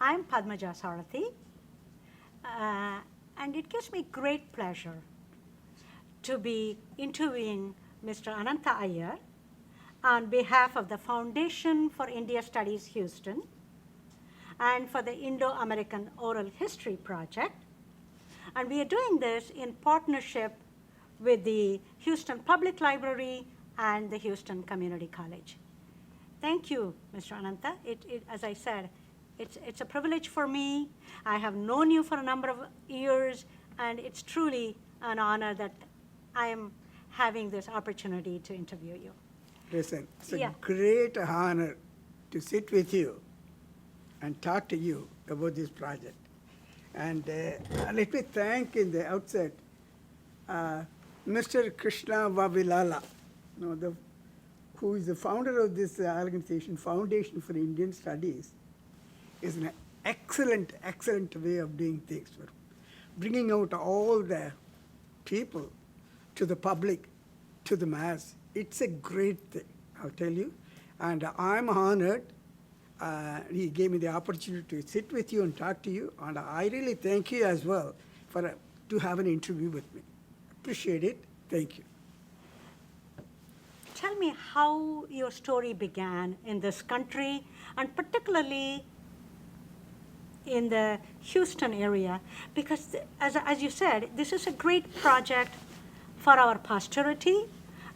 I'm Padmaja Sarathy, and it gives me great pleasure to be interviewing Mr. Anantha Aiyer on behalf of the Foundation for India Studies Houston and for the Indo-American Oral History Project. And we are doing this in partnership with the Houston Public Library and the Houston Community College. Thank you, Mr. Anantha. As I said, it's a privilege for me. I have known you for a number of years, and it's truly an honor that I am having this opportunity to interview you. Listen, it's a great honor to sit with you and talk to you about this project. And let me thank in the outset Mr. Krishna Vavilala, who is the founder of this organization, Foundation for Indian Studies. Is an excellent, excellent way of doing things, for bringing out all the people to the public, to the mass. It's a great thing, I'll tell you. And I'm honored. He gave me the opportunity to sit with you and talk to you. And I really thank you as well to have an interview with me. Appreciate it. Thank you. Tell me how your story began in this country, and particularly in the Houston area, because as you said, this is a great project for our posterity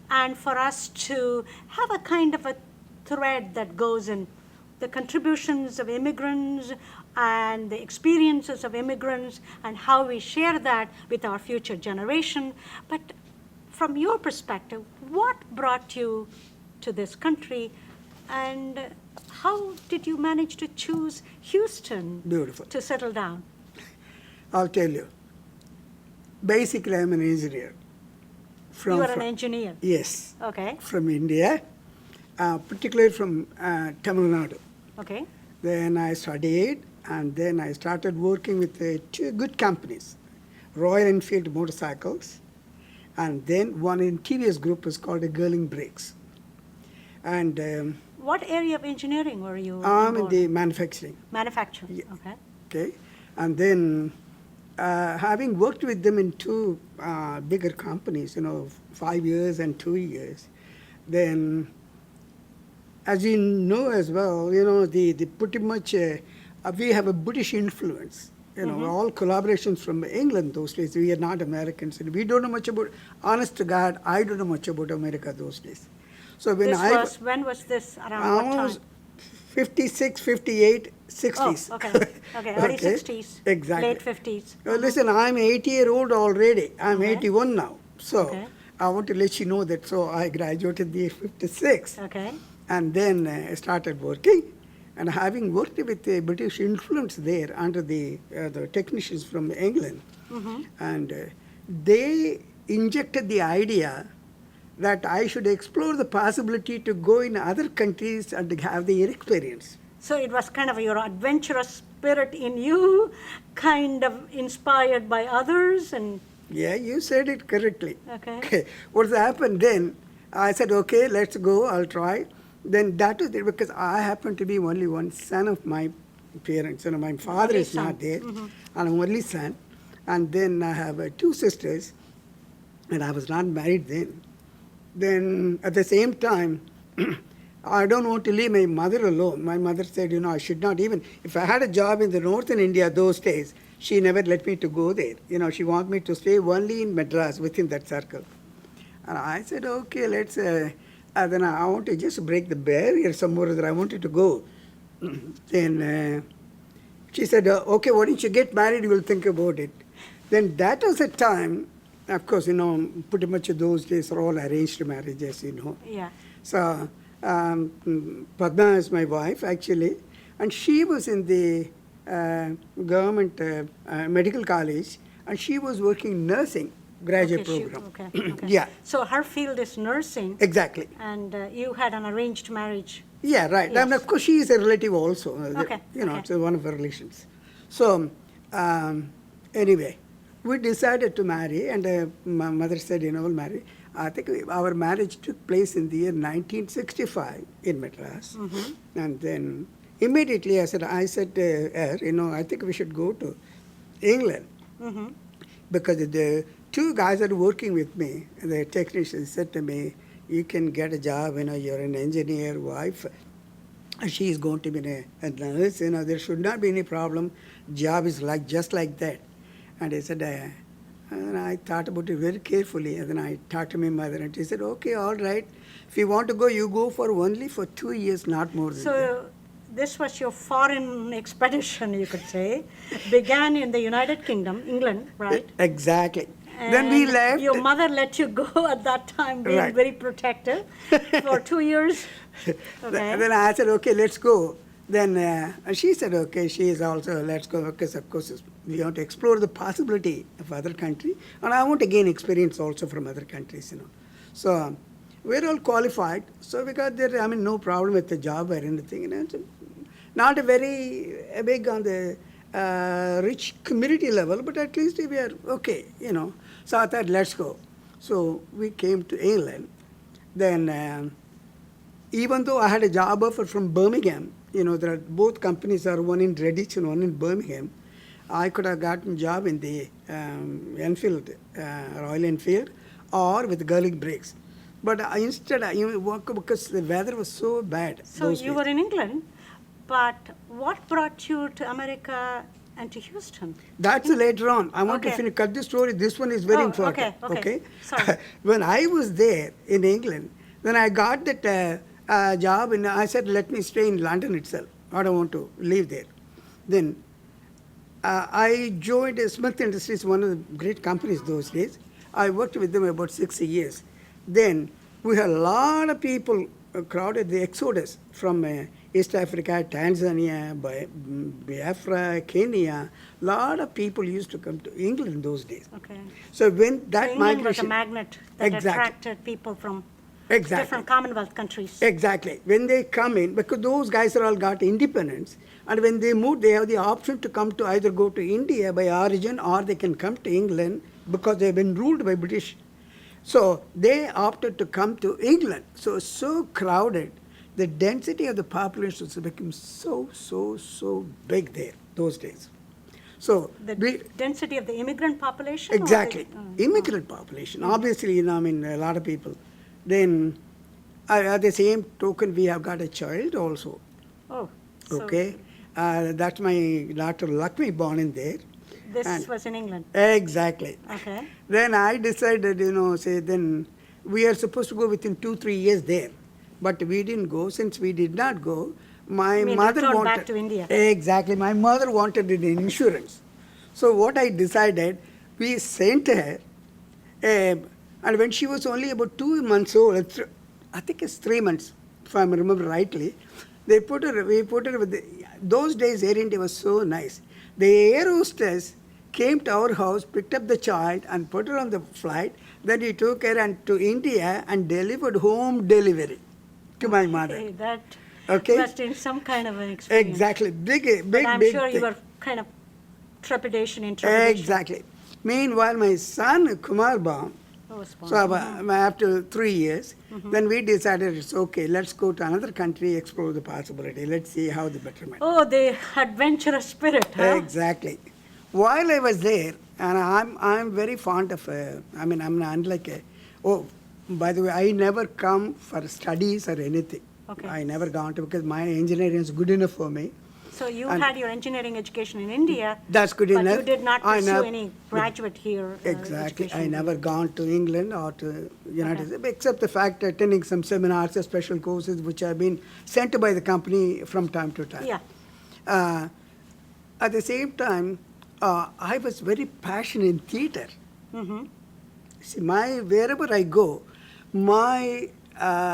and for us to have a kind of a thread that goes in the contributions of immigrants and the experiences of immigrants and how we share that with our future generation. But from your perspective, what brought you to this country, and how did you manage to choose Houston to settle down? I'll tell you. Basically, I'm an engineer. You are an engineer? Yes. Okay. From India, particularly from Tamil Nadu. Okay. Then I studied, and then I started working with two good companies, Royal Enfield Motorcycles, and then one in TVS Group was called a Girling Brakes. And what area of engineering were you I'm in the manufacturing. Manufacturing, yeah. Okay. Okay. And then having worked with them in two bigger companies, 5 years and 2 years, then as you know as well, the pretty much, we have a British influence. All collaborations from England those days. We are not Americans. And we don't know much about, honest to God, I don't know much about America those days. So when when was this, around what time? 56, 58, 60s. Oh, okay. Early 60s. Exactly. Late 50s. Listen, I'm 80-year-old already. I'm 81 now. So I want to let you know that. So I graduated the 56. Okay. And then I started working. And having worked with the British influence there under the technicians from England, and they injected the idea that I should explore the possibility to go in other countries and have the experience. So it was kind of your adventurous spirit in you, kind of inspired by others, and... Yeah, you said it correctly. Okay. What happened then, I said, okay, let's go, I'll try. Then that was it, because I happen to be only one son of my parents. My father is not there, and I'm only son. And then I have two sisters, and I was not married then. Then at the same time, I don't want to leave my mother alone. My mother said, I should not even, if I had a job in the northern India those days, she never let me to go there. She wanted me to stay only in Madras, within that circle. And I said, okay, let's, then I want to just break the barrier somewhere that I wanted to go. Then she said, okay, why don't you get married, we'll think about it. Then that was a time, of course, pretty much those days are all arranged marriages, Yeah. So Padma is my wife, actually, and she was in the government medical college, and she was working nursing graduate program. Okay. Yeah. So her field is nursing. Exactly. And you had an arranged marriage. Yeah, right. Yes. And of course, she is a relative also. Okay. It's one of her relations. So anyway, we decided to marry, and my mother said, we'll marry. I think our marriage took place in the year 1965 in Madras. And then immediately I said to her, I think we should go to England. Mm-hmm. Because the two guys that are working with me, the technicians, said to me, you can get a job, you're an engineer wife. She is going to be a nurse, there should not be any problem. Job is just like that. And I said, and I thought about it very carefully. And then I talked to my mother, and she said, okay, all right. If you want to go, you go only for 2 years, not more than that. So this was your foreign expedition, you could say. Began in the United Kingdom, England, right? Exactly. And then we left. Your mother let you go at that time, being Right. very protective for 2 years. Okay. Then I said, okay, let's go. Then she said, okay, she is also, let's go, because of course we want to explore the possibility of other country, and I want to gain experience also from other countries, So we're all qualified, so we got there, no problem with the job or anything. It's not a very big on the rich community level, but at least we are okay, So I thought, let's go. So we came to England. Then even though I had a job offer from Birmingham, there are both companies are one in Redditch and one in Birmingham. I could have gotten a job in the Enfield, Royal Enfield, or with Garlic Brakes. But instead, I worked because the weather was so bad. So you were in England, but what brought you to America and to Houston? That's later on. I want to cut the story. This one is very important. Okay. Sorry. When I was there in England, then I got that job, and I said, let me stay in London itself. I don't want to leave there. Then I joined Smith Industries, one of the great companies those days. I worked with them about 6 years. Then we had a lot of people crowded the exodus from East Africa, Tanzania, Biafra, Kenya. A lot of people used to come to England in those days. Okay. So when that England migration... was a magnet that attracted people from different Commonwealth countries. Exactly. When they come in, because those guys are all got independence, and when they move, they have the option to come to either go to India by origin, or they can come to England because they've been ruled by British. So they opted to come to England. So crowded. The density of the population became so big there those days. So the density of the immigrant population? Exactly. Immigrant population. Obviously, a lot of people. Then, at the same token, we have got a child also. Oh. Okay. That's my daughter Lakshmi, born in there. This was in England? Exactly. Okay. Then I decided, then we are supposed to go within 2-3 years there. But we didn't go. Since we did not go, my mother wanted... back to India. Exactly. My mother wanted an insurance. So what I decided, we sent her, and when she was only about 2 months old, I think it's 3 months, if I remember rightly, we put her with those days Air India was so nice. The air hostess came to our house, picked up the child and put her on the flight. Then he took her to India and delivered home delivery to my mother. That Okay. must have been some kind of an experience. Exactly. Big But I'm sure you thing. were kind of trepidation. Exactly. Meanwhile, my son Kumar Baum, so after 3 years, then we decided it's okay, let's go to another country, explore the possibility. Let's see how the betterment. Oh, the adventurous spirit, huh? Exactly. While I was there, and I'm very fond of, I'm not like by the way, I never come for studies or anything. Okay. I never gone to, because my engineering is good enough for me. So you had your engineering education in India. That's good but enough. You did not pursue any graduate here. Exactly. Education. I never gone to England or to United States, except the fact attending some seminars or special courses which have been sent by the company from time to time. Yeah. At the same time, I was very passionate in theater. Mm-hmm. See, wherever I go, my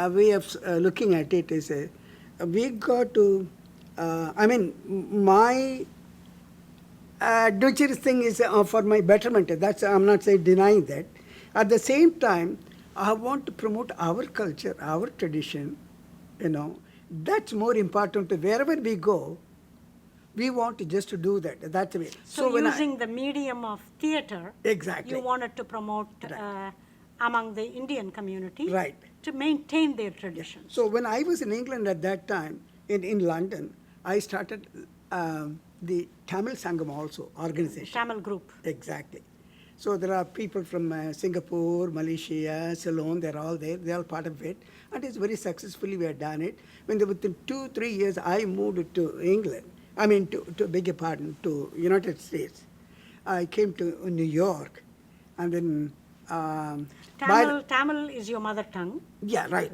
way of looking at it is we got to, my adventurous thing is for my betterment. I'm not saying denying that. At the same time, I want to promote our culture, our tradition. That's more important. Wherever we go, we want to just to do that. That's the way. So using the medium of theater, exactly, you wanted to promote among the Indian community, right, to maintain their traditions. So when I was in England at that time, in London, I started the Tamil Sangam also organization. Tamil group. Exactly. So there are people from Singapore, Malaysia, Ceylon, they're all there. They're all part of it. And it's very successfully we have done it. Within 2-3 years, I moved to England. I mean, to beg your pardon, to United States. I came to New York. And then... Tamil is your mother tongue. Yeah, right.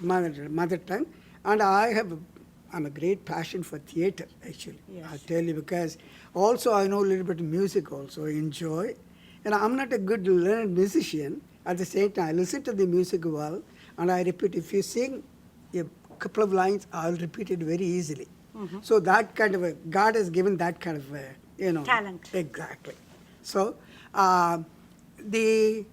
Mother tongue. And I'm a great passion for theater, actually. Yes. I'll tell you, because also I know a little bit of music also, I enjoy. And I'm not a good learned musician. At the same time, I listen to the music well, and I repeat, if you sing a couple of lines, I'll repeat it very easily. Mm-hmm. So that kind of God has given that kind of Talent. Exactly. So the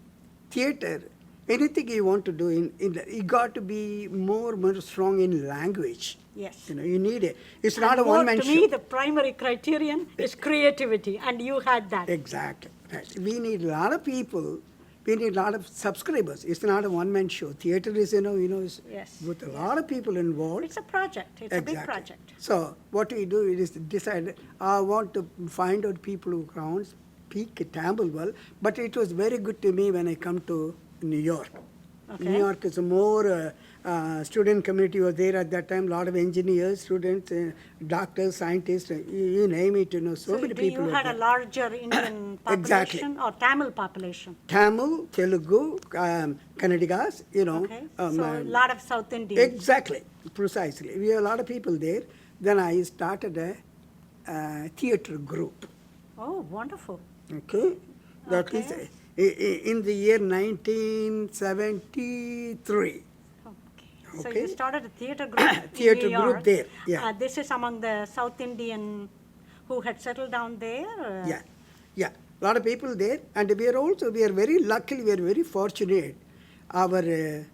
theater, anything you want to do, you got to be more strong in language. Yes. You need it. It's And not a one-man show. To me, the primary criterion is creativity, and you had that. Exactly. Right. We need a lot of people. We need a lot of subscribers. It's not a one-man show. Theater is, is Yes. with a lot of people involved. It's a project. It's a big Exactly. project. So what we do is decide, I want to find out people who can't speak Tamil well, but it was very good to me when I come to New York. Okay. New York is a more student community was there at that time, a lot of engineers, students, doctors, scientists, you name it, so many people. You were had there. a larger Indian population Exactly. or Tamil population? Tamil, Telugu, Kannadigas, Okay. So a lot of South Indians. Exactly, precisely. We have a lot of people there. Then I started a theater group. Oh, wonderful. Okay, that is Okay. in the year 1973. So Okay. you started a theater group Theater in New group York. there, yeah. This is among the South Indian who had settled down there? Yeah, a lot of people there, and we are very lucky, we are very fortunate. The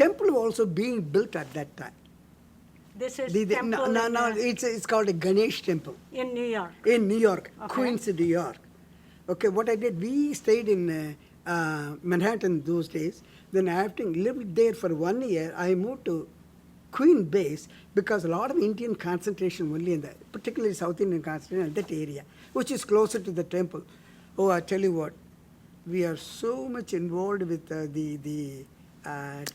temple was also being built at that time. This is No, temple it's called a Ganesh temple. in New York. In New York, Okay. Queens, New York. Okay, what I did, we stayed in Manhattan those days. Then after lived there for 1 year, I moved to Queen Base because a lot of Indian concentration only in that, particularly South Indian concentration in that area, which is closer to the temple. Oh, I tell you what, we are so much involved with the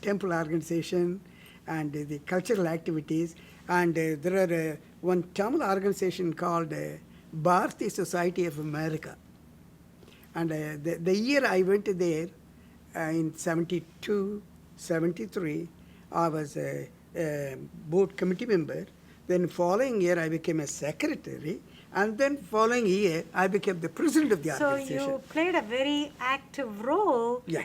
temple organization and the cultural activities. And there are one Tamil organization called Bharati Society of America. And the year I went there, in 72, 73, I was a board committee member. Then following year, I became a secretary. And then following year, I became the president of the organization. So you played a very active role Yeah.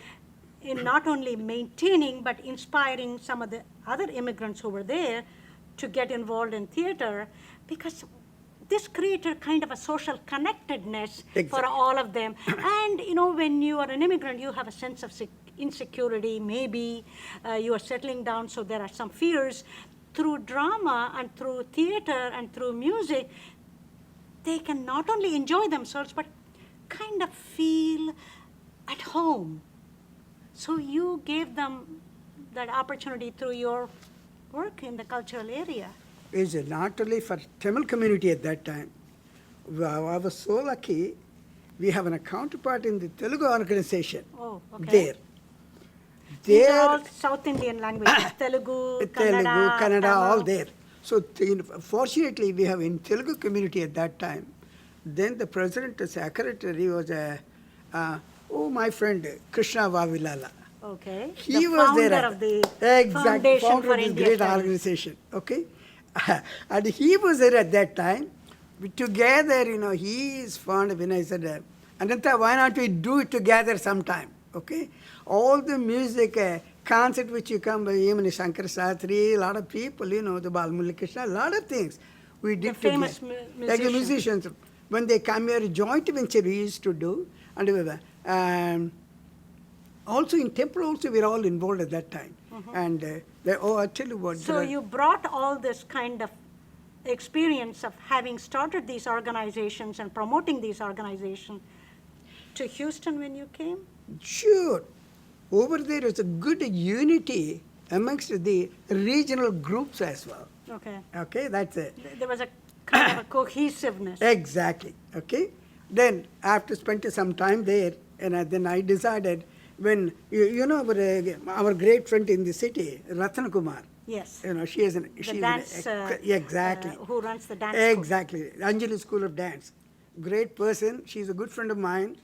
in not only maintaining but inspiring some of the other immigrants who were there to get involved in theater, because this created kind of a social connectedness for Exactly. all of them. And when you are an immigrant, you have a sense of insecurity. Maybe you are settling down, so there are some fears. Through drama and through theater and through music, they can not only enjoy themselves but kind of feel at home. So you gave them that opportunity through your work in the cultural area. Is not only for Tamil community at that time. I was so lucky, we have a counterpart in the Telugu organization. Oh, okay. There. These are all South Indian languages, Telugu, Kannada, Tamil. all there. So fortunately, we have in Telugu community at that time. Then the president, secretary was my friend Krishna Vavilala. Okay. He the was there. founder of the exact Foundation founder for of this India great Studies. organization. Okay, and he was there at that time. We together, he is fond of. I said, Anantha, why not we do it together sometime? Okay, all the music concert which you come by him and Shankar Sarathy, a lot of people, the Balmulli Krishna, a lot of things we did The famous together. musicians. Like the musicians, when they come here, joint venture we used to do, and we were. Also in temple also we were all involved at that time. And I tell you what. So you brought all this kind of experience of having started these organizations and promoting these organizations to Houston when you came? Sure. Over there is a good unity amongst the regional groups as well. Okay. Okay, that's it. There was a kind of a cohesiveness. Exactly. Okay. Then after spending some time there, and then I decided when you know our great friend in the city, Ratna Kumar. Yes. You know, she is The dance, exactly. who runs the dance school. Exactly. Anjali School of Dance. Great person. She's a good friend of mine,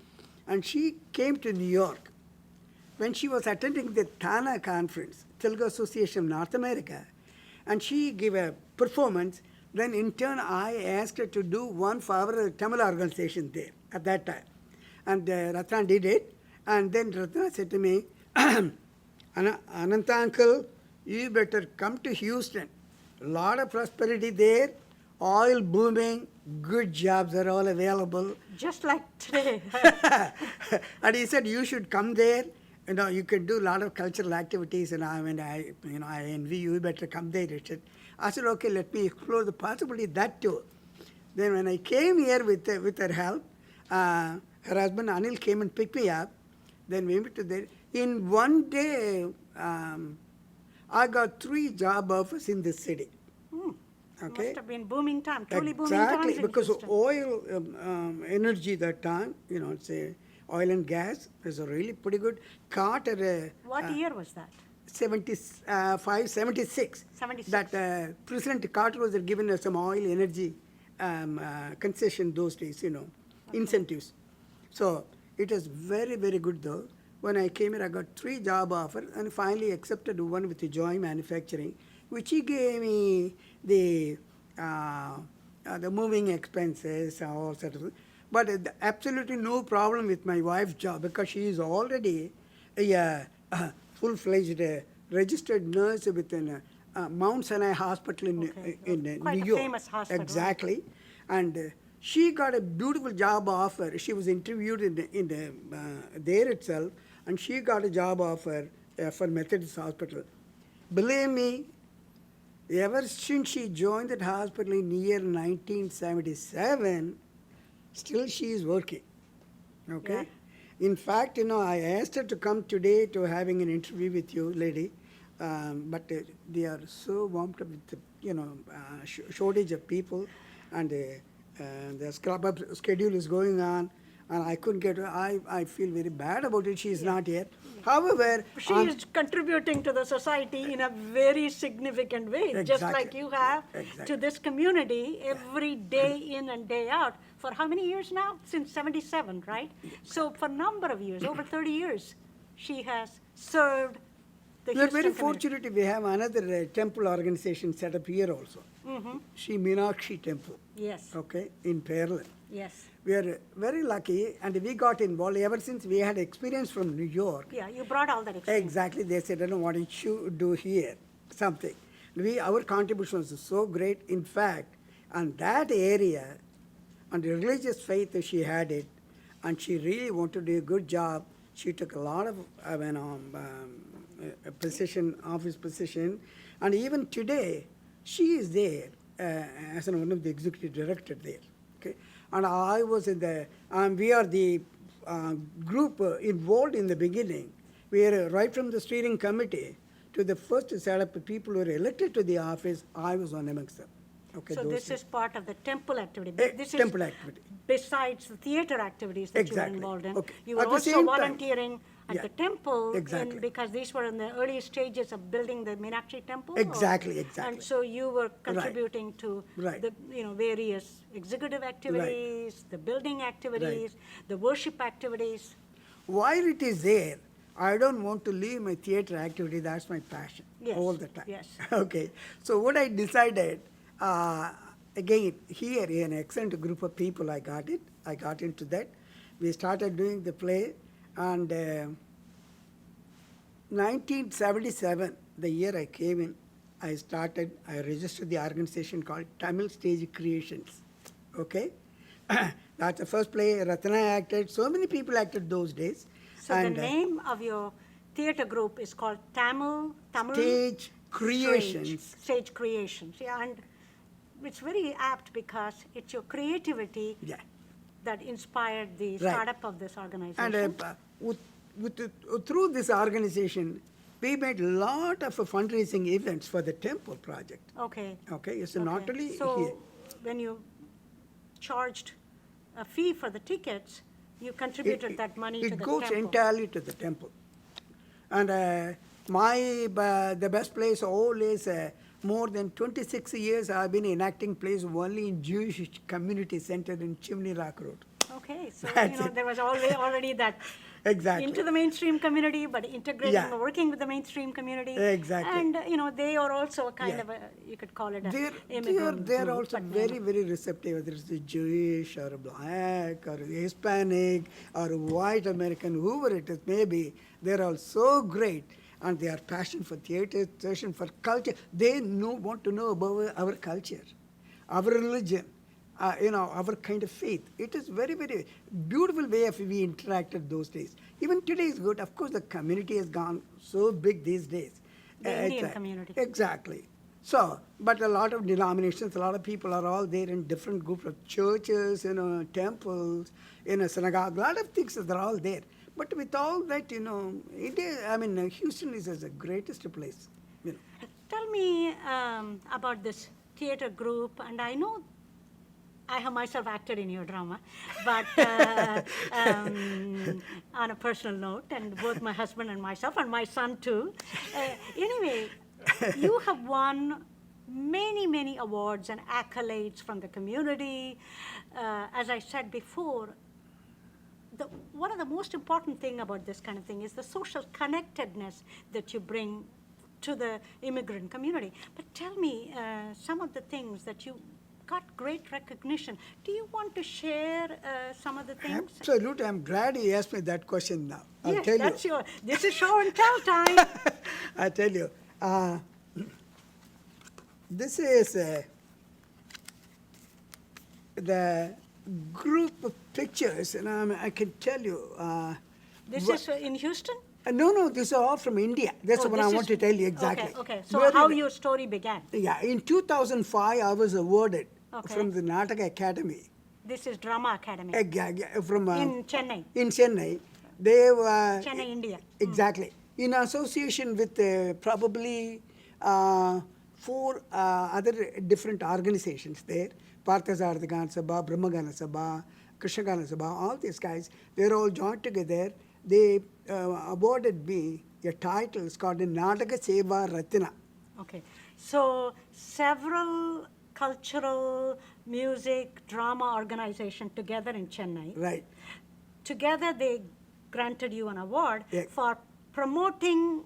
and she came to New York when she was attending the TANA conference, Telugu Association of North America, and she gave a performance. Then in turn, I asked her to do one for our Tamil organization there at that time. And Ratna did it. And then Ratna said to me, Anantha uncle, you better come to Houston. A lot of prosperity there, oil booming, good jobs are all available. Just like today. And he said, you should come there. You know, you can do a lot of cultural activities, and I envy you. You better come there. He said, I said, okay, let me explore the possibility of that too. Then when I came here with her help, her husband Anil came and picked me up. Then we went to there. In one day, I got 3 job offers in the city. Okay. Must have been booming time, truly booming times Exactly, in because Houston. oil energy that time, you know, say oil and gas was a really pretty good. Carter. What year was that? 75, 76. 76. That President Carter was given some oil energy concession those days, you know, incentives. So it was very, very good though. When I came here, I got 3 job offers and finally accepted one with the Joy Manufacturing, which he gave me the moving expenses, all sort of. But absolutely no problem with my wife's job because she is already a full-fledged registered nurse within Mount Sinai Hospital in Quite New a York. famous hospital. Exactly. And she got a beautiful job offer. She was interviewed there itself, and she got a job offer for Methodist Hospital. Believe me, ever since she joined that hospital in year 1977, still she is working. Okay? In fact, you know, I asked her to come today to having an interview with you, lady, but they are so warmed up with, you know, shortage of people, and the scrub-up schedule is going on, and I couldn't get her. I feel very bad about it. She is not here. However, She is contributing to the society in a very significant way, just Exactly. like you have Exactly. to this community every day in and day out. For how many years now? Since 77, right? So for a number of years, over 30 years, she has served the we are Houston very community. fortunate we have another temple organization set up here also. Sri Meenakshi Temple, Yes, okay, in Pearland. yes. We are very lucky, and we got involved ever since we had experience from New York. Yeah, you brought all that experience. Exactly, they said, I don't know what you should do here, something. Our contribution was so great. In fact, on that area, on the religious faith, she had it, and she really wanted to do a good job. She took a lot of office position, and even today, she is there as one of the executive directors there. Okay, and I was in the, we are the group involved in the beginning. We are right from the steering committee to the first set up people who were elected to the office. I was one amongst them. Okay, So those this two. is part of the temple activity. This temple is activity. besides the theater activities that Exactly. you were involved in. Okay. You were At the also same time- volunteering at Yeah. the temple Exactly. because these were in the early stages of building the Meenakshi temple. Exactly, exactly. And so you were contributing to Right. the various executive activities, the building activities, the worship activities. While it is there, I don't want to leave my theater activity. That's my passion Yes, all the time. yes. Okay. So what I decided, again, here an excellent group of people, I got it. I got into that. We started doing the play, and 1977, the year I came in, I registered the organization called Tamil Stage Creations. Okay? That's the first play Ratna acted. So many people acted those days. So the name of your theater group is called Tamil Stage Creations. Stage Creations. Yeah, and it's very apt because it's your creativity Yeah. that inspired the Right. startup of this organization. And through this organization, we made a lot of fundraising events for the temple project. Okay. Okay, so not Okay. only So here. when you charged a fee for the tickets, you contributed that money to the temple. It goes entirely to the temple. And the best place always, more than 26 years I've been enacting plays only in Jewish community center in Chimney Rock Road. Okay, so That's it. there was already that Exactly. into the mainstream community, but integrating, Yeah. working with the mainstream community. Exactly. And they are also a kind Yeah. of a, you could call it a They're immigrant they're group, also but very, very receptive, whether it's the Jewish or black or Hispanic or white American, whoever it is, maybe, they're all so great. And they are passionate for theater, passion for culture. They want to know about our culture, our religion, our kind of faith. It is very, very beautiful way of we interacted those days. Even today is good. Of course, the community has gone so big these days. The Indian community. Exactly. So, but a lot of denominations, a lot of people are all there in different groups of churches, temples, synagogue, a lot of things, they're all there. But with all that, India, Houston is the greatest place. Tell me about this theater group, and I know I have myself acted in your drama, but on a personal note, and both my husband and myself, and my son too. Anyway, you have won many, many awards and accolades from the community. As I said before, one of the most important thing about this kind of thing is the social connectedness that you bring to the immigrant community. But tell me some of the things that you got great recognition. Do you want to share some of the things? Absolutely. I'm glad you asked me that question now. I'll Yes, tell that's you. this is show and tell time. I tell you. This is the group of pictures, and I can tell you. This is in Houston? No, these are all from India. That's what I want to tell you exactly. Okay. So Where how did- your story began? Yeah, in 2005, I was awarded Okay. from the Nataka Academy. This is Drama Academy From in Chennai, in Chennai. They were Chennai, India. exactly in association with probably 4 other different organizations there. Parthasarthagana Sabha, Brahmagana Sabha, Krishnagana Sabha, all these guys, they're all joined together. They awarded me a title. It's called Nataka Seva Ratna. Okay. So several cultural, music, drama organization together in Chennai. Right. Together they granted you an award Yeah. for promoting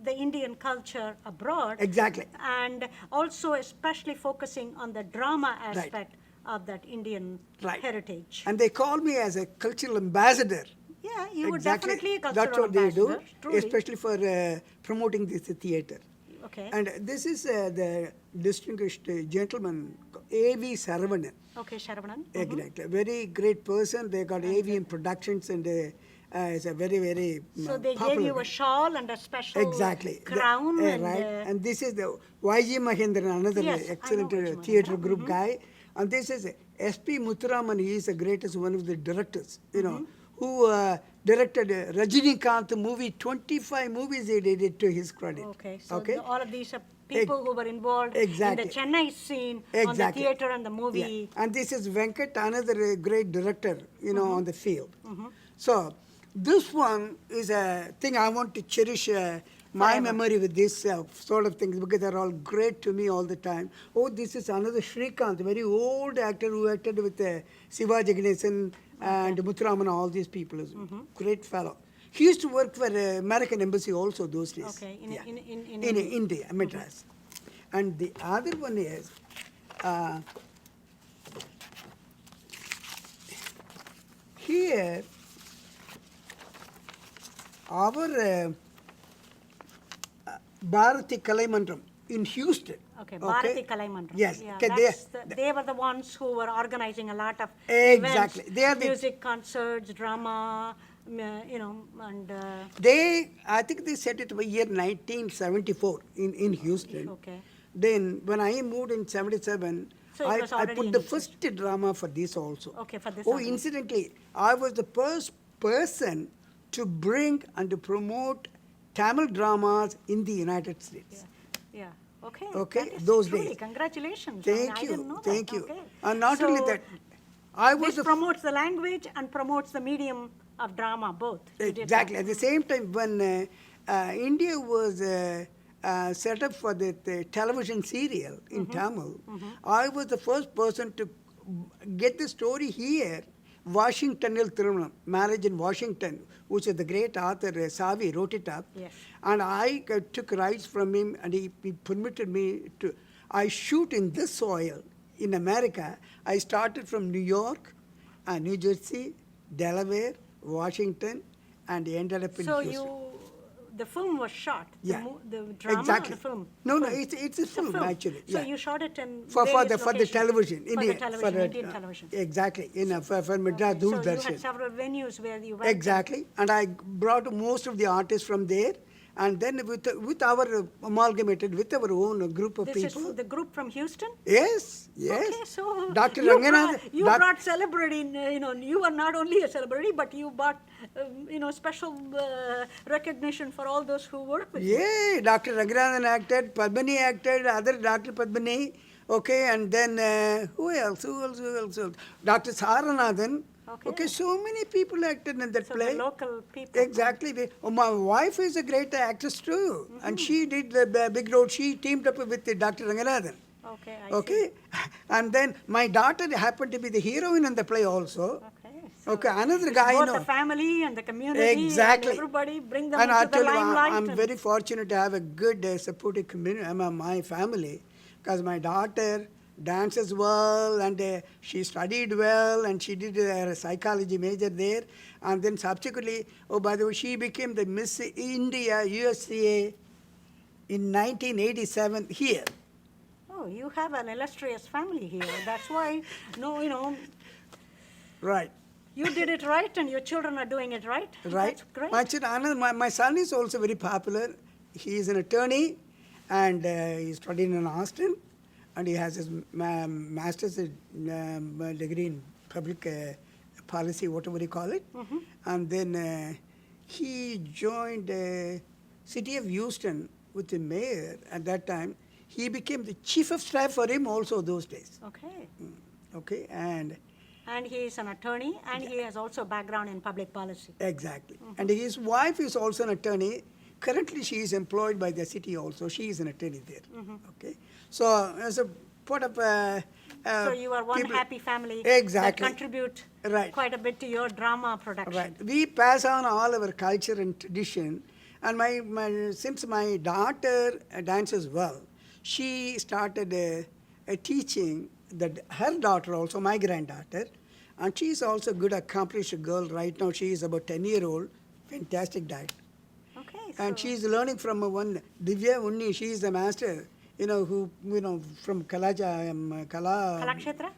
the Indian culture abroad. Exactly. And also especially focusing on the drama aspect of that Indian Right. heritage. And they called me as a cultural ambassador. Yeah, you were Exactly. definitely a cultural That's what they do, ambassador, truly. especially for promoting this theater. Okay. And this is the distinguished gentleman, A.V. Saravanan. Okay, Sharavanan. Exactly. A very great person. They got AVM Productions, and is a very, very So they popular. gave you a shawl and a special Exactly. crown. And, right. And this is the Y.G. Mahendran, another Yes, I know excellent Y.G. theater Mahendran. group guy. And this is S.P. Muthuraman. He is the greatest, one of the directors, who directed Rajinikanth movie. 25 movies he did it to his credit. Okay, so Okay? all of these are people who were involved Exactly. in the Chennai scene, on the Exactly. theater and the Yeah. movie. And this is Venkat, another great director, on the field. Mm-hmm. So this one is a thing I want to cherish my Forever. memory with this sort of things, because they're all great to me all the time. Oh, this is another Srikanth, very old actor who acted with Sivaji Ganesan and Muthuraman, all these people. Is great fellow. He used to work for American Embassy also those days. Okay, in India, Madras. And the other one is here our Bharati Kalaimandram in Houston. Okay, Bharati Kalaimandram. Yes. Yeah, Okay, they were the ones who were organizing a lot of Exactly. events, They are the- music concerts, drama, and I think they set it by year 1974 in Houston. Okay. Then when I moved in 77, So it was I already put in the its- first drama for this also. Okay, for this Oh, also. incidentally, I was the first person to bring and to promote Tamil dramas in the United States. Yeah. Okay. Okay, That is those truly, days. Congratulations. Thank I you, didn't know thank that. you. Okay. And not only So that, I was this the promotes the language and promotes the medium of drama, both. You did exactly that. at the same time when India was set up for the television serial in Tamil, I was the first person to get the story here. Washington Thirumanam, Marriage in Washington, which is the great author Savi wrote it up. Yes. And I took rights from him, and he permitted me to. I shoot in this soil in America. I started from New York, New Jersey, Delaware, Washington, and ended up in So Houston. the film was shot. Yeah. The drama Exactly. or the film? No, no, Film. it's a film, actually. So yeah. you shot it in for various the locations. television, For the television, Indian television. Exactly, for Madras Okay. So you Doordarshan. had several venues where you went. Exactly, and I brought most of the artists from there, and then with our amalgamated with our own group of This people. is the group from Houston? Yes, Okay, yes. so Dr. you Ranganathan. brought celebrity, you were not only a celebrity, but you brought, special recognition for all those who work with you. Yeah, Dr. Ranganathan acted, Padmani acted, other Dr. Padmani, okay, and then who else? Dr. Saranathan. Okay. So many people acted in that So play. the local people. Exactly. My wife is a great actress too, and she did the big role. She teamed up with Dr. Ranganathan. Okay, I Okay, and then my daughter happened to be the heroine in the play also. see. Okay. Okay, another It's guy, both the family and the community Exactly. and everybody, bring them And I into the tell you, limelight. I'm and- very fortunate to have a good supportive community, my family, because my daughter dances well, and she studied well, and she did a psychology major there, and then subsequently, by the way, she became the Miss India USA in 1987 here. Oh, you have an illustrious family here. That's why, Right. you did it right and your children are doing it right. Right. That's great. My son is also very popular. He is an attorney, and he's studying in Austin, and he has his master's degree in public policy, whatever you call it. And then he joined city of Houston with the mayor at that time. He became the chief of staff for him also those days. Okay. Okay, and And he is an attorney and he has also background in public policy. exactly. And his wife is also an attorney. Currently, she is employed by the city also. She is an attorney there. Okay. So, as a part of So you are one people- happy family Exactly. that contribute Right. quite a bit to your drama production. Right. We pass on all our culture and tradition. And since my daughter dances well, she started teaching her daughter also, my granddaughter. And she is also a good, accomplished girl right now. She is about 10-year-old, fantastic dancer. Okay. And so- she's learning from one Divya Unni. She is a master, from Kalakshetra. Kalakshetra?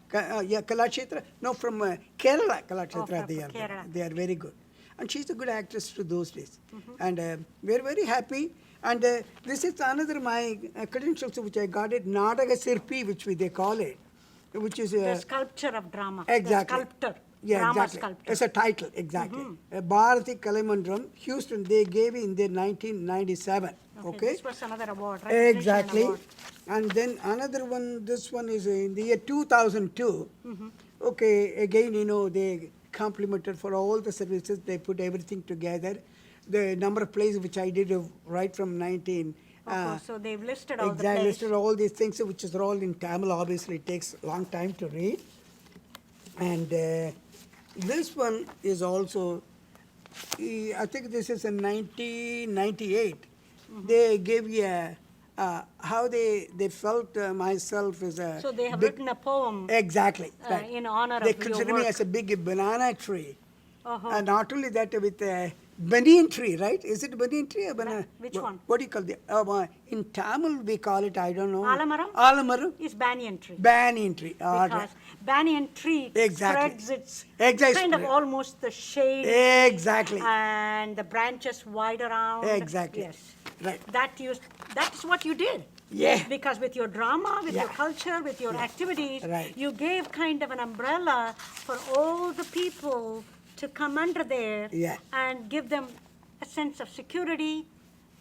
Yeah, Kalakshetra. No, from Kerala, Kalakshetra. from They are Kerala. they are very good, and she's a good actress to those days. And we're very happy. And this is another my credentials which I got it Nadaga Sirpi, which they call it, which is the sculpture of drama. exactly. The sculptor. Yeah, drama exactly. sculptor. It's a title, exactly. Bharati Kalimandram, Houston, they gave it in the 1997. Okay. This was another award, right? Exactly. Award. And then another one, this one is in the year 2002. Okay, again, they complimented for all the services, they put everything together. The number of plays which I did right from 19. So they've listed all the Exactly, plays. listed all these things, which is all in Tamil. Obviously, it takes a long time to read. And this one is also, I think this is in 1998. They gave you how they felt myself as a So they have big- written a poem Exactly. right. in honor They of your consider me work. as a big banana tree. Uh-huh. And not only that, with a banyan tree, right? Is it banyan tree or banana? Which one? What do you call it? In Tamil, we call it, I don't know. Alamaram? Alamaram. Is banyan tree. Banyan tree. All Because right. banyan tree Exactly. spreads its Exactly. kind of almost the shade Exactly. and the branches wide around. Exactly. Yes. Right. That's what you did. Yeah. Because with your drama, with your Yeah. culture, with your activities, Right. you gave kind of an umbrella for all the people to come under there Yeah. and give them a sense of security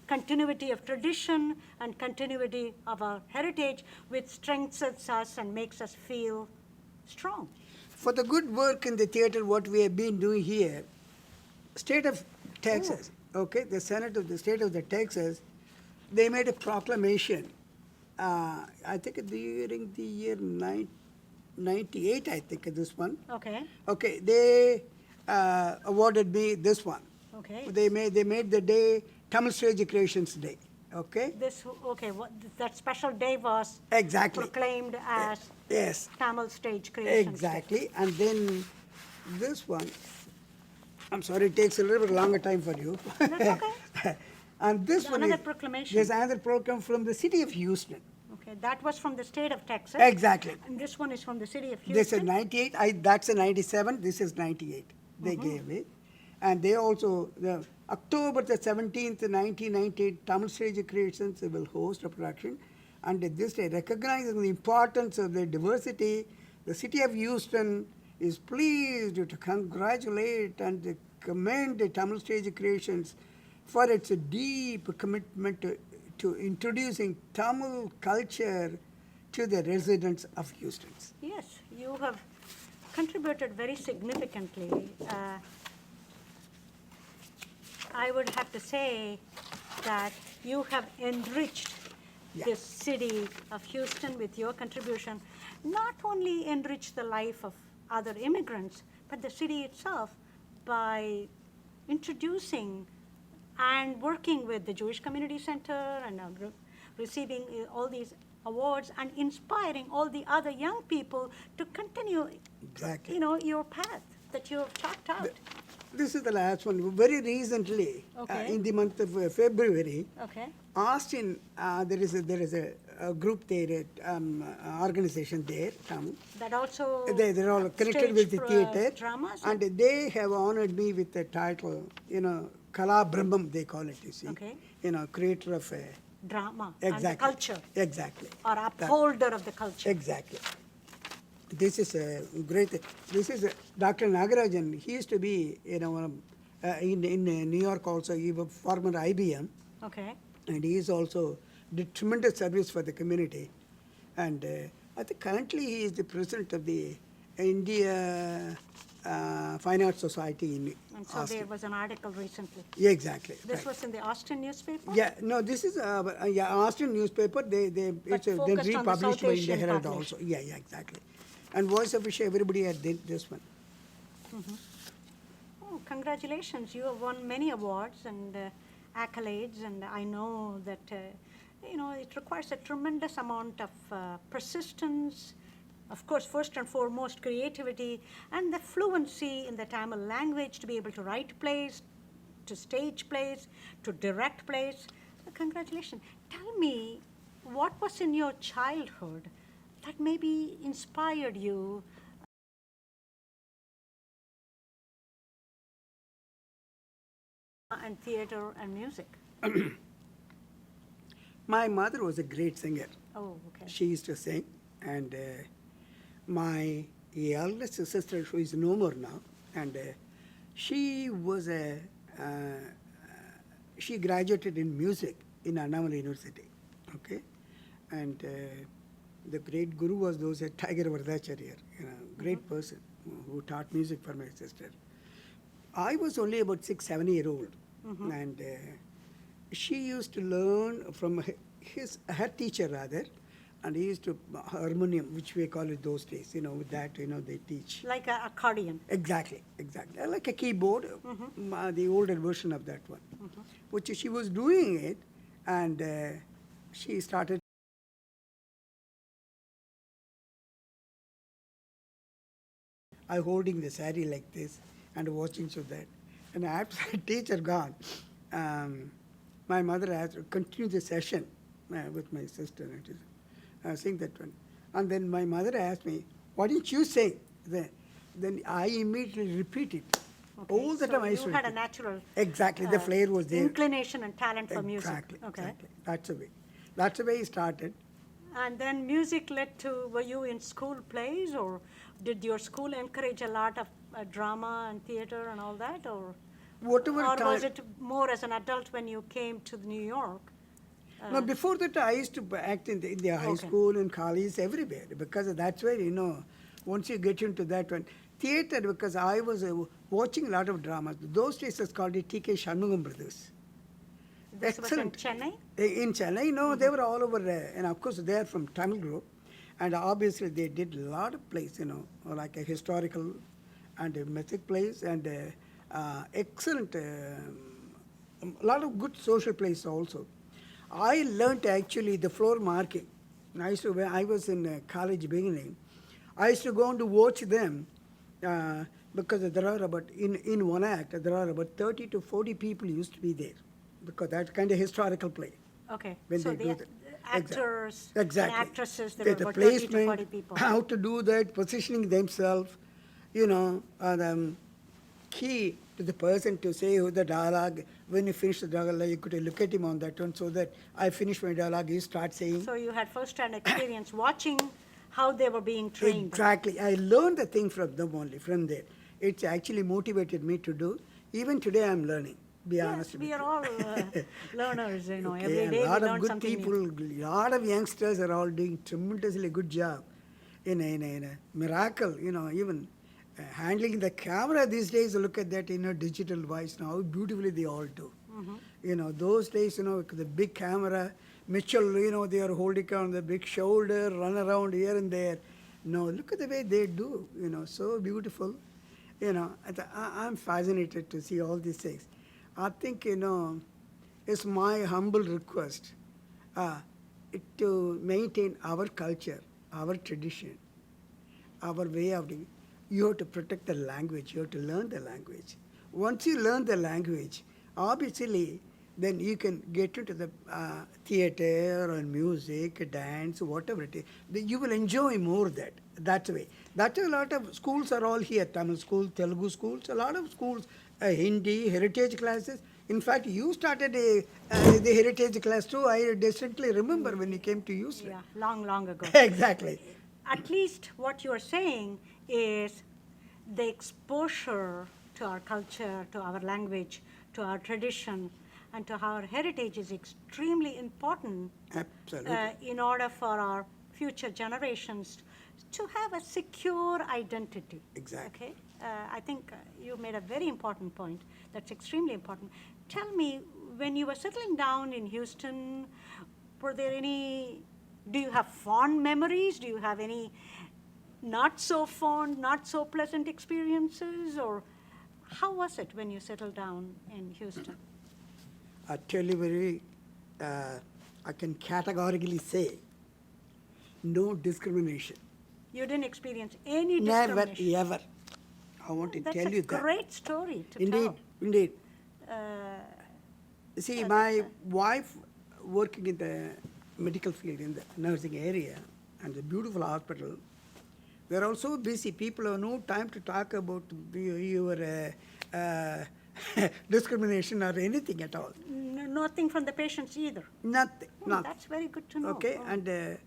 continuity of tradition and continuity of our heritage, which strengthens us and makes us feel strong. For the good work in the theater, what we have been doing here, state of Texas, okay, the Senate of the state of the Texas, they made a proclamation. I think during the year 98, I think this one. Okay. Okay, they awarded me this one. Okay. They made the day Tamil Stage Creations Day. Okay. That special day was Exactly. proclaimed as Yes. Tamil Stage Creations Day. Exactly, and then this one. I'm sorry, it takes a little bit longer time for you. That's okay. And this one Another is proclamation. There's another program from the city of Houston. Okay, that was from the state of Texas. Exactly. And this one is from the city of Houston. This is 98. That's a 97. This is 98. They gave it, and they also October the 17th, 1998, Tamil Stage Creations will host a production, and this day recognizing the importance of the diversity, the city of Houston is pleased to congratulate and to commend the Tamil Stage Creations for its deep commitment to introducing Tamil culture to the residents of Houston. Yes, you have contributed very significantly. I would have to say that you have enriched this city of Houston with your contribution, not only enriched the life of other immigrants, but the city itself by introducing and working with the Jewish Community Center and receiving all these awards and inspiring all the other young people to continue, Exactly. your path that you have chalked out. This is the last one. Very recently, Okay. in the month of February, Okay. Austin, there is a group there, organization there, Tamil. That also They're all connected stage with the theater. dramas. And they have honored me with the title, Kala Brahmam, they call it, you see. Okay. Creator of a... Drama Exactly. and the culture, Exactly. or upholder of the culture. Exactly. This is a great. This is Dr. Nagarajan. He used to be, one of, in New York also. He was former IBM, Okay. and he is also did tremendous service for the community. And I think currently he is the president of the India Fine Arts Society in And so Austin. there was an article recently. Yeah, exactly. This right. was in the Austin newspaper? Yeah, no, this is Austin newspaper. They it's then focused on the republished South by India Asian Herald population. also. Yeah, exactly. And Voice of Asia, everybody had did this one. Oh, congratulations. You have won many awards and accolades, and I know that, it requires a tremendous amount of persistence, of course, first and foremost, creativity, and the fluency in the Tamil language to be able to write plays, to stage plays, to direct plays. Congratulations. Tell me, what was in your childhood that maybe inspired you and theater and music? My mother was a great singer. Oh, okay. She used to sing, and my eldest sister, who is no more now, and she was she graduated in music in Annamalai University, okay, and the great guru was those Tiger Vardacharya, great person who taught music for my sister. I was only about 6-7 years old, and she used to learn from her teacher rather, and he used to harmonium, which we call it those days. With that, they teach. Like an accordion. Exactly. Like a keyboard, the older version of that one, which she was doing it, and she started. I holding the sari like this and watching so that. And after the teacher gone, my mother asked to continue the session with my sister and sing that one. And then my mother asked me, why didn't you sing? Then I immediately repeat it. Okay, All the so time I used you to had a repeat. natural Exactly, the flair was there. inclination and talent for music. Exactly, Okay. exactly. That's the way it started. And then music led to, were you in school plays, or did your school encourage a lot of drama and theater and all that, or whatever Or time. was it more as an adult when you came to New York? No, before that, I used to act in the high Okay. school and college, everywhere, because that's where, once you get into that one. Theater, because I was watching a lot of dramas. Those days, it's called the T.K. Shanmugam Brothers. This was in Excellent. Chennai? In Chennai, no, they were all over, and of course, they are from Tamil group. And obviously, they did a lot of plays, like a historical and a mythic plays, and excellent, a lot of good social plays also. I learnt actually the floor marking. When I was in college beginning, I used to go on to watch them because there are about, in one act, there are about 30 to 40 people used to be there because that's kind of historical play. Okay. When So they the do that. actors Exactly. and actresses, there The were about 30 to 40 placement, people. how to do that, positioning themselves, key to the person to say who the dialogue. When you finish the dialogue, you could look at him on that one so that I finish my dialogue, you start saying. So you had first-hand experience watching how they were being trained. Exactly. I learned the thing from them only, from there. It's actually motivated me to do. Even today I'm learning, be honest Yes, with we are you. all learners, Okay, every and day a we lot learn of good something people, new. a lot of youngsters are all doing tremendously good job in a miracle, even handling the camera these days. Look at that, digital voice now, how beautifully they all do. Those days, with the big camera, Mitchell, they are holding on the big shoulder, run around here and there. No, look at the way they do, so beautiful. I'm fascinated to see all these things. I think, it's my humble request uh, to maintain our culture, our tradition, our way of doing. You have to protect the language. You have to learn the language. Once you learn the language, obviously, then you can get into the theater or music, dance, whatever it is. You will enjoy more that way. That's a lot of schools are all here. Tamil school, Telugu schools, a lot of schools, Hindi, heritage classes. In fact, you started the heritage class too. I distinctly remember when you came to Houston. Yeah, long, long ago. Exactly. At least what you're saying is the exposure to our culture, to our language, to our tradition, and to our heritage is extremely important Absolutely. in order for our future generations to have a secure identity. Exactly. Okay? I think you made a very important point. That's extremely important. Tell me, when you were settling down in Houston, were there any, do you have fond memories? Do you have any not so fond, not so pleasant experiences? Or how was it when you settled down in Houston? I tell you I can categorically say, no discrimination. You didn't experience any Never, discrimination? ever. I want to That's tell you a that. great story to Indeed, tell. indeed. Uh, See, my wife working in the medical field in the nursing area and the beautiful hospital, they're all so busy. People have no time to talk about your discrimination or anything at all. Nothing from the patients either. Nothing. Oh, Nothing. that's very good to know. Okay, Oh. and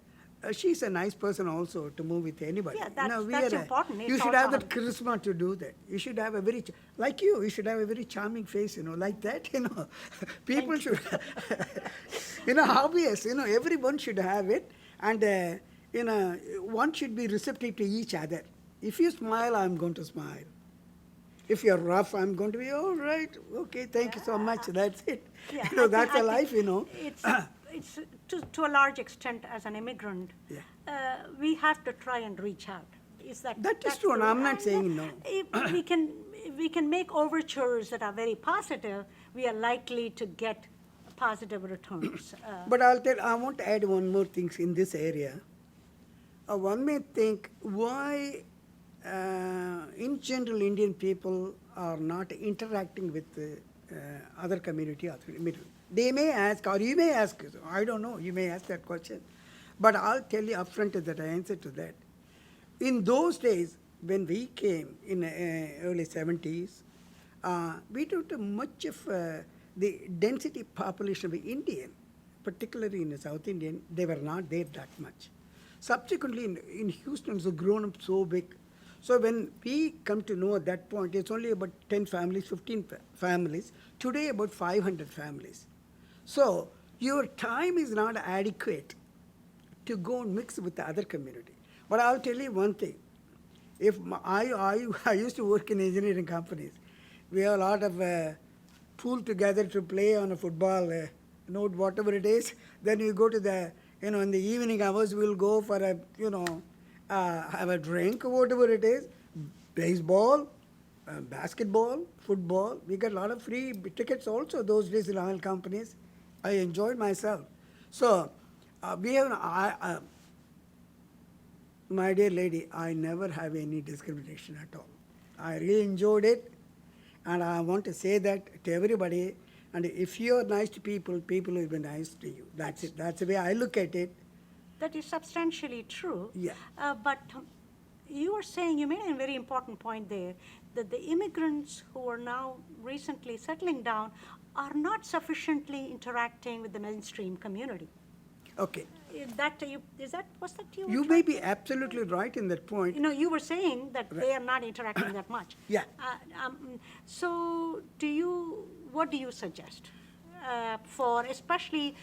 she's a nice person also to move with anybody. Yeah, that's important. You It's should also have that charisma to do that. You should have a very, like you should have a very charming face, like that, People should, obvious, everyone should have it. And, one should be receptive to each other. If you smile, I'm going to smile. If you're rough, I'm going to be, all right, okay, thank you so much, that's it. Yeah, That's a life, It's to a large extent, as an immigrant, Yeah. We have to try and reach out. Is that That is that's true, and I'm not And, saying no. If we can make overtures that are very positive, we are likely to get positive returns. But I want to add one more thing in this area. One may think why, in general, Indian people are not interacting with other community. They may ask, or you may ask, I don't know, you may ask that question. But I'll tell you upfront that I answer to that. In those days, when we came in early 70s, we don't have much of the density population of Indian, particularly in the South Indian, they were not there that much. Subsequently, in Houston, it's grown up so big. So when we come to know at that point, it's only about 10 families, 15 families. Today, about 500 families. So your time is not adequate to go and mix with the other community. But I'll tell you one thing. If I used to work in engineering companies, we have a lot of pool together to play on a football note, whatever it is. Then we go to the, in the evening hours, we'll go for a, have a drink, whatever it is, baseball, basketball, football. We got a lot of free tickets also those days in oil companies. I enjoyed myself. So we have, my dear lady, I never have any discrimination at all. I really enjoyed it, and I want to say that to everybody. And if you're nice to people, people will be nice to you. That's it. That's the way I look at it. That is substantially true. Yeah. But you were saying, you made a very important point there, that the immigrants who are now recently settling down are not sufficiently interacting with the mainstream community. Okay. Was that you? You may be absolutely right in that point. You were saying that they are not interacting that much. Yeah. So what do you suggest for, especially,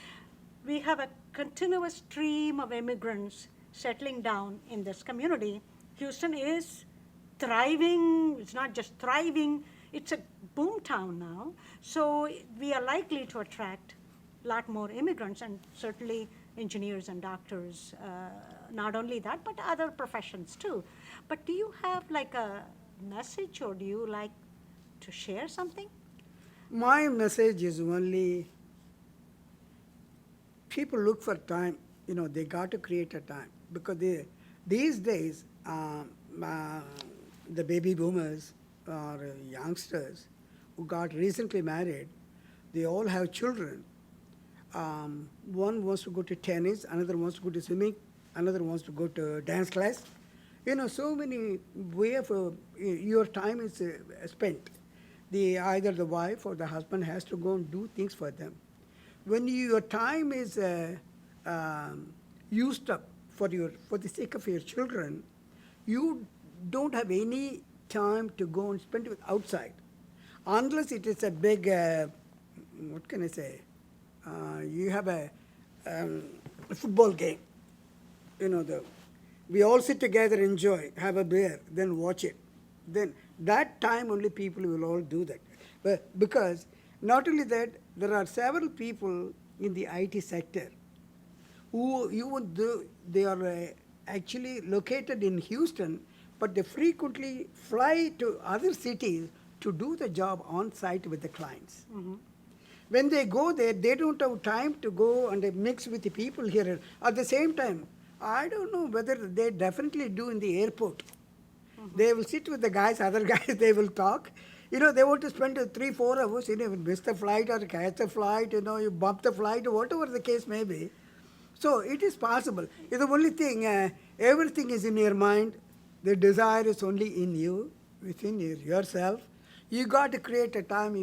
we have a continuous stream of immigrants settling down in this community. Houston is thriving. It's not just thriving, it's a boom town now. So we are likely to attract a lot more immigrants, and certainly engineers and doctors, not only that, but other professions too. But do you have like a message, or do you like to share something? My message is only, people look for time. They got to create a time, because these days, the baby boomers or youngsters who got recently married, they all have children. One wants to go to tennis, another wants to go to swimming, another wants to go to dance class. So many way of your time is spent. Either the wife or the husband has to go and do things for them. When your time is used up for the sake of your children, you don't have any time to go and spend it outside, unless it is a big, what can I say? You have a football game. We all sit together, enjoy, have a beer, then watch it. Then that time only people will all do that. But because not only that, there are several people in the IT sector who, even though they are actually located in Houston, but they frequently fly to other cities to do the job on site with the clients. Mm-hmm. When they go there, they don't have time to go and mix with the people here. At the same time, I don't know whether they definitely do in the airport. Mm-hmm. They will sit with the guys, other guys, they will talk. They want to spend 3-4 hours, miss the flight or catch the flight, you bump the flight, whatever the case may be. So it is possible. The only thing, everything is in your mind. The desire is only in you, within yourself. You got to create a time.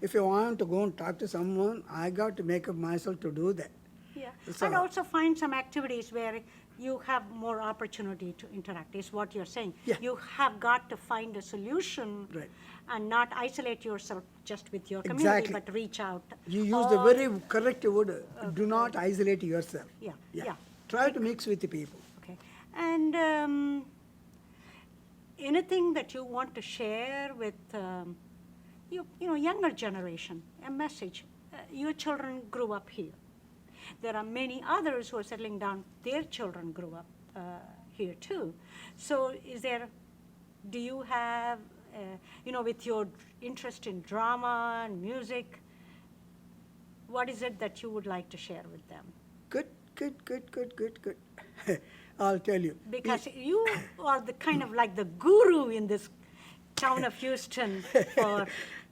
If you want to go and talk to someone, I got to make up myself to do that. Yeah, So, and also find some activities where you have more opportunity to interact, is what you're saying. Yeah. You have got to find a solution, Right. and not isolate yourself just with your community, Exactly. but reach out. You use the very correct word. Do not isolate yourself. Yeah. Try to mix with the people. Okay. And anything that you want to share with younger generation, a message? Your children grew up here. There are many others who are settling down. Their children grew up here too. So do you have, with your interest in drama and music, what is it that you would like to share with them? Good. I'll tell you. Because you are the kind of like the guru in this town of Houston for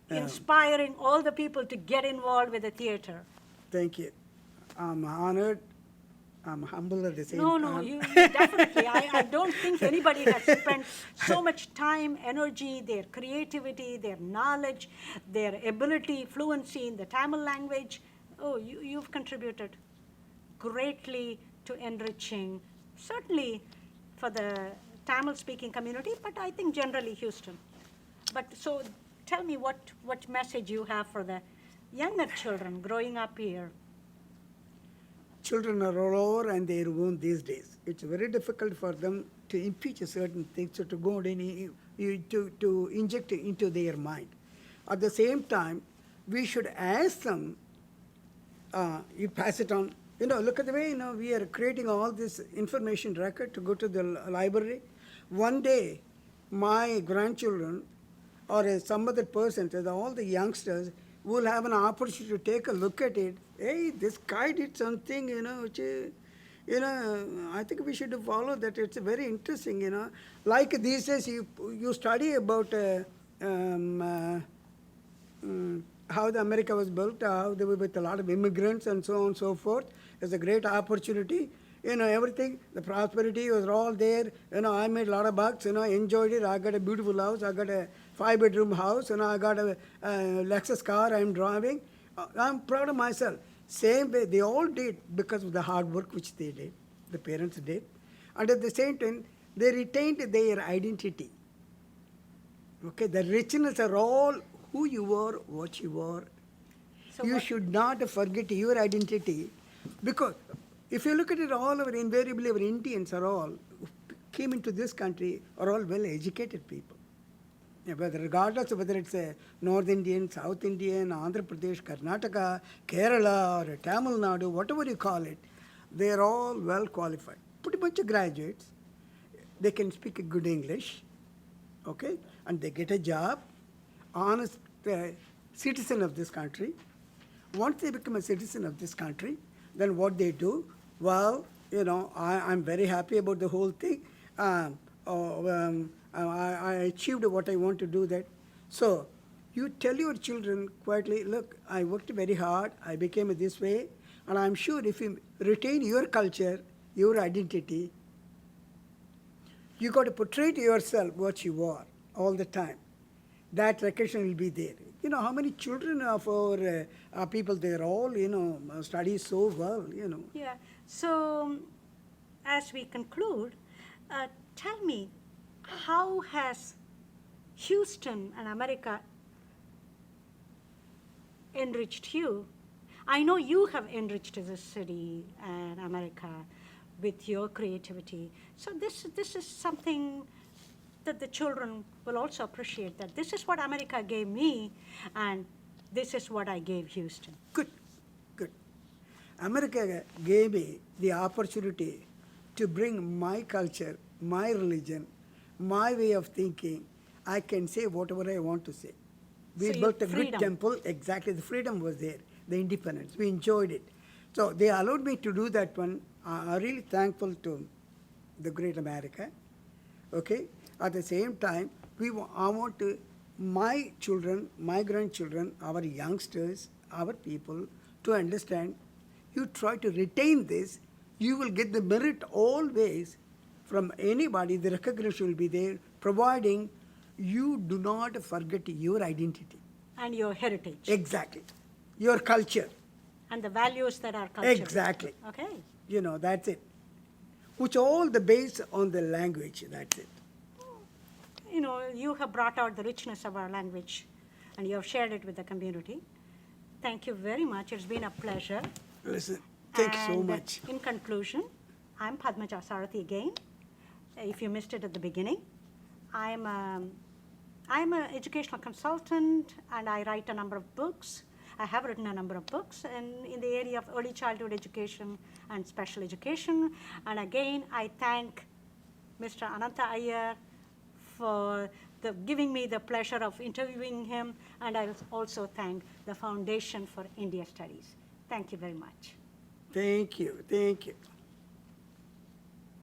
inspiring all the people to get involved with the theater. Thank you. I'm honored. I'm humble at the same No, time. you definitely. I don't think anybody has spent so much time, energy, their creativity, their knowledge, their ability, fluency in the Tamil language. Oh, you've contributed greatly to enriching, certainly for the Tamil-speaking community, but I think generally Houston. But so tell me what message you have for the younger children growing up here. Children are all over on their own these days. It's very difficult for them to impeach certain things or to go to inject it into their mind. At the same time, we should ask them, you pass it on. Look at the way, we are creating all this information record to go to the library. One day, my grandchildren or some other person, all the youngsters, will have an opportunity to take a look at it. Hey, this guy did something, which, I think we should follow that. It's very interesting, Like these days, you study about how the America was built, how they were with a lot of immigrants and so on and so forth. It's a great opportunity. Everything, the prosperity was all there. I made a lot of bucks, enjoyed it. I got a beautiful house. I got a 5-bedroom house, I got a Lexus car I'm driving. I'm proud of myself. Same way, they all did because of the hard work which they did, the parents did. And at the same time, they retained their identity. Okay, the richness are all who you are, what you are. So you should not forget your identity, because if you look at it, all over, invariably our Indians are all, came into this country, are all well-educated people. Regardless of whether it's a North Indian, South Indian, Andhra Pradesh, Karnataka, Kerala, or Tamil Nadu, whatever you call it, they're all well qualified. Pretty much graduates. They can speak a good English, okay, and they get a job, honest citizen of this country. Once they become a citizen of this country, then what they do, well, I'm very happy about the whole thing. I achieved what I want to do that. So you tell your children quietly, look, I worked very hard, I became this way, and I'm sure if you retain your culture, your identity, you got to portray to yourself what you are all the time. That recognition will be there. How many children of our people, they're all, study so well, Yeah. So as we conclude, tell me, how has Houston and America enriched you? I know you have enriched the city and America with your creativity. So this is something that the children will also appreciate, that this is what America gave me, and this is what I gave Houston. Good. America gave me the opportunity to bring my culture, my religion, my way of thinking. I can say whatever I want to say. We So built a freedom. good temple. Exactly, the freedom was there, the independence. We enjoyed it. So they allowed me to do that one. I'm really thankful to the great America. Okay. At the same time, I want my children, my grandchildren, our youngsters, our people to understand. You try to retain this, you will get the merit always from anybody. The recognition will be there, providing you do not forget your identity. And your heritage. Exactly. Your culture. And the values that are cultural. Exactly. Okay. That's it. Which all the based on the language, that's it. You have brought out the richness of our language, and you have shared it with the community. Thank you very much. It's been a pleasure. Listen, thank you so And much. In conclusion, I'm Padmaja Sarathy again. If you missed it at the beginning, I'm an educational consultant, and I write a number of books. I have written a number of books in the area of early childhood education and special education. And again, I thank Mr. Anantha Aiyer for giving me the pleasure of interviewing him, and I also thank the Foundation for India Studies. Thank you very much. Thank you.